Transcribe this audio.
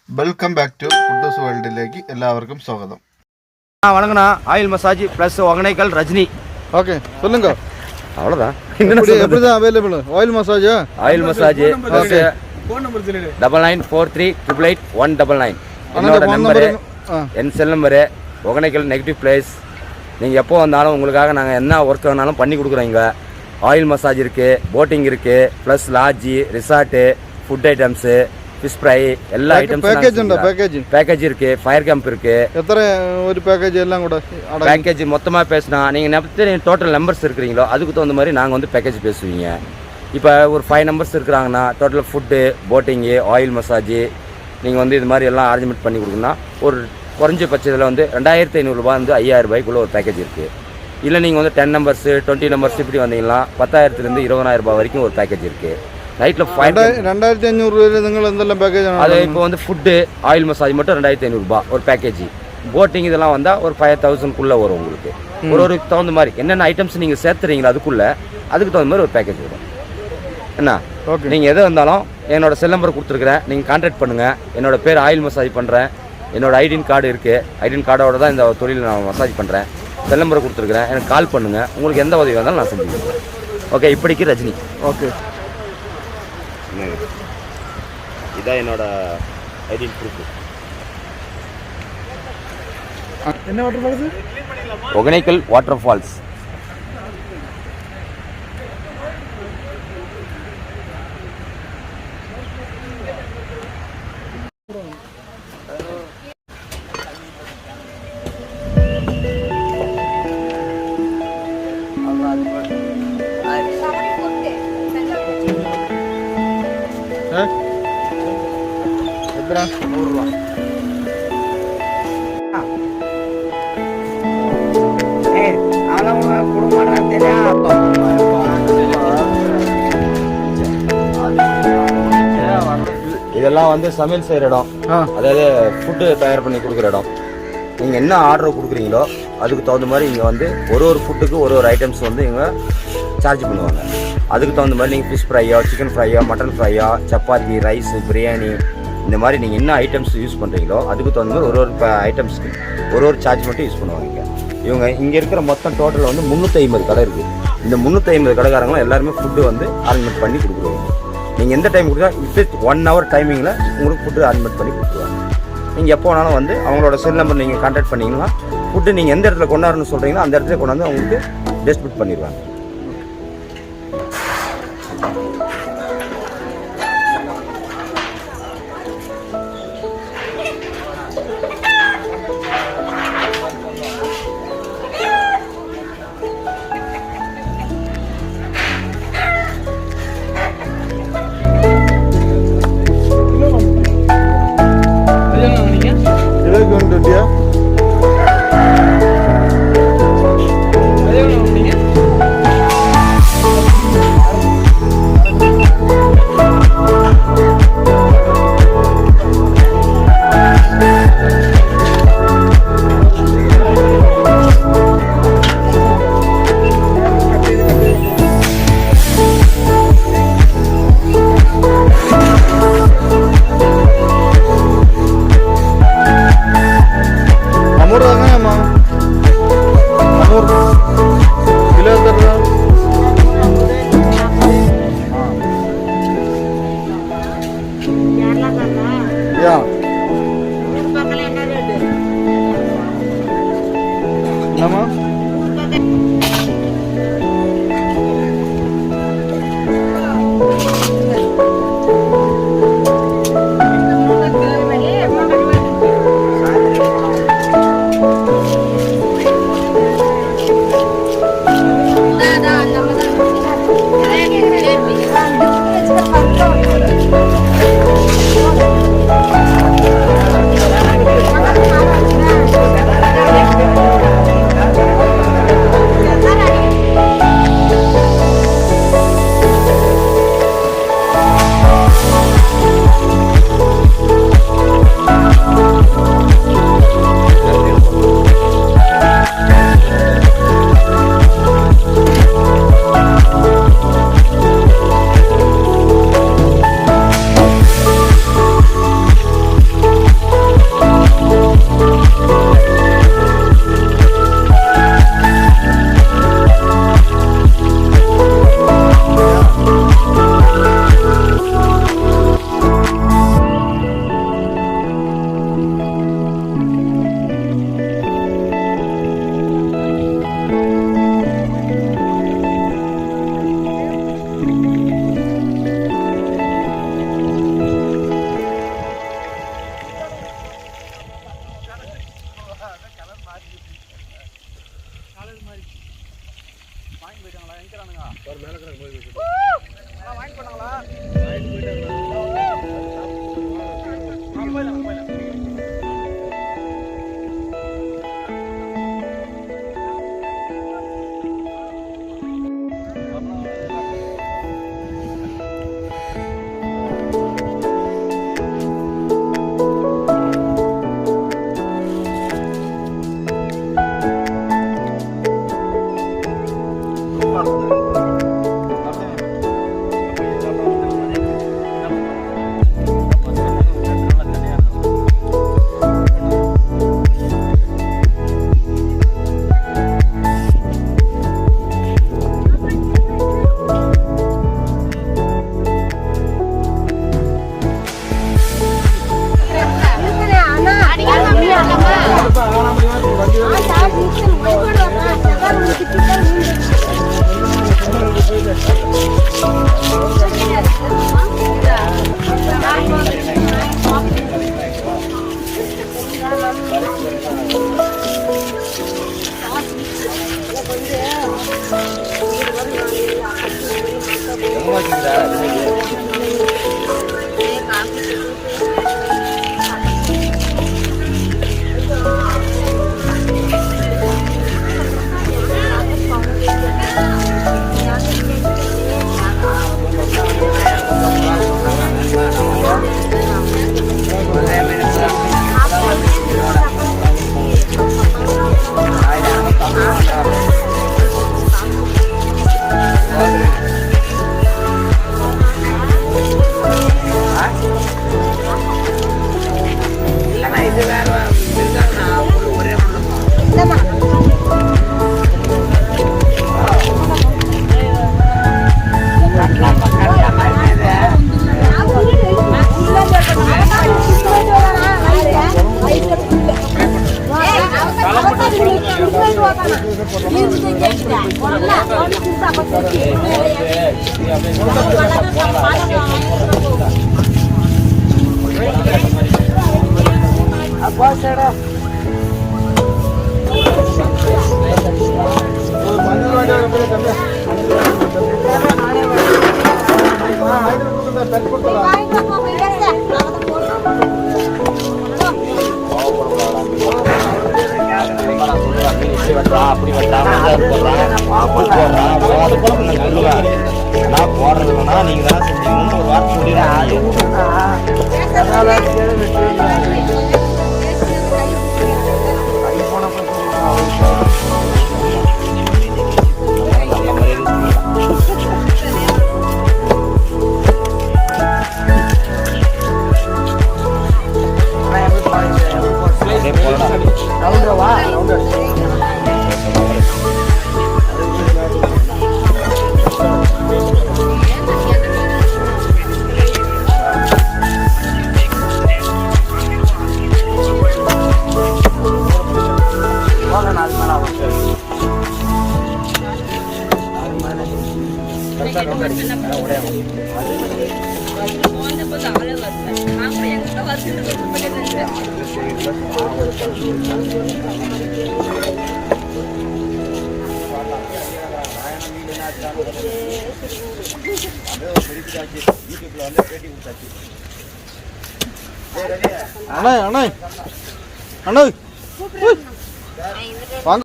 Welcome back to കുട്ടൂസ് വേൾഡിലേക്ക് എല്ലാവർക്കും സ്വാഗതം. வணக்கண்ணா. Oil massage plus Hogenakkal Rajini. Okay சொல்லுங்க. அவ்வளோதான். எப்படி தான் available oil massage? Oil massage okay. Phone number சொல்லுங்க. 9943881999. என்னோட நம்பர் என் cell number. Hogenakkal negative place. நீங்கள் எப்போ வந்தாலும் உங்களுக்காக நாங்கள் என்ன ஒர்க் வேணாலும் பண்ணி கொடுக்குறோங்க. ஆயில் மசாஜ் இருக்குது, போட்டிங் இருக்குது, plus lodge, resort, food items, fish fry எல்லா ஐட்டம்ஸ் பேக்கேஜ் இருக்கு. ஃபயர் கேம்ப் இருக்கு. எத்தனை ஒரு பேக்கேஜ் எல்லாம் கூட பேக்கேஜ் மொத்தமாக பேசினா நீங்கள் டோட்டல் நம்பர்ஸ் இருக்கிறீங்களோ அதுக்கு தகுந்த மாதிரி நாங்கள் வந்து பேக்கேஜ் பேசுவீங்க. இப்போ ஒரு 5 நம்பர்ஸ் இருக்கிறாங்கன்னா total food, boating, oil massage நீங்கள் வந்து இது மாதிரி எல்லாம் அரேஞ்ச்மெண்ட் பண்ணி கொடுக்கணும்னா ஒரு குறைஞ்ச பட்சத்தில் வந்து 2500 ரூபா வந்து 5000 ரூபாய்க்குள்ளே ஒரு பேக்கேஜ் இருக்குது. இல்லை நீங்கள் வந்து 10 நம்பர்ஸு 20 நம்பர்ஸ் இப்படி வந்தீங்கன்னா 10,000 20,000 ரூபாய் வரைக்கும் ஒரு பேக்கேஜ் இருக்குது. நைட்டில் 2500 நீங்கள் எந்தெல்லாம் பேக்கேஜ்? அது இப்போ வந்து ஃபுட்டு, ஆயில் மசாஜ் மட்டும் 2500 ரூபா ஒரு பேக்கேஜ். போட்டிங் இதெல்லாம் வந்தால் ஒரு 5000க்குள்ளே வரும் உங்களுக்கு. ஒரு தகுந்த மாதிரி என்னென்ன ஐட்டம்ஸ் நீங்கள் சேர்த்துறீங்களோ அதுக்குள்ளே அதுக்கு தகுந்த மாதிரி ஒரு பேக்கேஜ் வரும். என்ன ஓகே. நீங்கள் எது வந்தாலும் என்னோடய செல் நம்பர் கொடுத்துருக்குறேன், நீங்கள் கான்டாக்ட் பண்ணுங்கள். என்னோடய பேர் ஆயில் மசாஜ் பண்ணுறேன். என்னோடய ஐடின் கார்டு இருக்குது. ஐடின் கார்டோட தான் இந்த தொழில் நான் மசாஜ் பண்ணுறேன். செல் நம்பரை கொடுத்துருக்குறேன், எனக்கு கால் பண்ணுங்கள். உங்களுக்கு எந்த உதவி வந்தாலும் நான் செஞ்சு கொடுக்குறேன். ஓகே. இப்படிக்கு ரஜினி. ஓகே. இதான் என்னோட ஐடி ப்ரூஃப். என்ன waterfalls? Hogenakkal waterfalls. எத்தனை? 100 ரூபா. இதெல்லாம் வந்து சமையல் செய்கிற இடம், அதாவது ஃபுட்டு தயார் பண்ணி கொடுக்குற இடம். நீங்கள் என்ன ஆர்டர் கொடுக்குறீங்களோ அதுக்கு தகுந்த மாதிரி இங்கே வந்து ஒரு ஃபுட்டுக்கு ஒரு ஐட்டம்ஸ் வந்து இங்கே சார்ஜ் பண்ணுவாங்க. அதுக்கு தகுந்த மாதிரி நீங்கள் ஃபிஷ் ஃப்ரையோ, சிக்கன் ஃப்ரையோ, மட்டன் ஃப்ரையோ, சப்பாத்தி, ரைஸு, பிரியாணி இந்த மாதிரி நீங்கள் என்ன ஐட்டம்ஸ் யூஸ் பண்ணுறீங்களோ அதுக்கு தகுந்த மாதிரி ஒரு ஐட்டம்ஸ்க்கு ஒரு சார்ஜ் மட்டும் யூஸ் பண்ணுவாங்க. இவங்க இங்கே இருக்கிற மொத்தம் டோட்டலில் வந்து 350 கடை இருக்குது. இந்த 350 கடைக்காரங்களும் எல்லாருமே ஃபுட்டு வந்து அரேஞ்ச்மெண்ட் பண்ணி கொடுக்குறவங்க. நீங்கள் எந்த டைம் கொடுத்தா வித் 1 ஹவர் டைமிங்கில் உங்களுக்கு ஃபுட்டு அரேஞ்ச்மெண்ட் பண்ணி கொடுத்துருவாங்க. நீங்கள் எப்போ வேணாலும் வந்து அவங்களோட செல் நம்பர் நீங்கள் கான்டாக்ட் பண்ணிங்கன்னா ஃபுட்டு நீங்கள் எந்த இடத்துல கொண்டாடணும்னு சொல்கிறீங்களோ அந்த இடத்துல கொண்டாந்து அவங்களுக்கு டிஸ்ட்ரிபியூட் பண்ணிடுவாங்க. அண்ணா அண்ணா அண்ணா வாங்க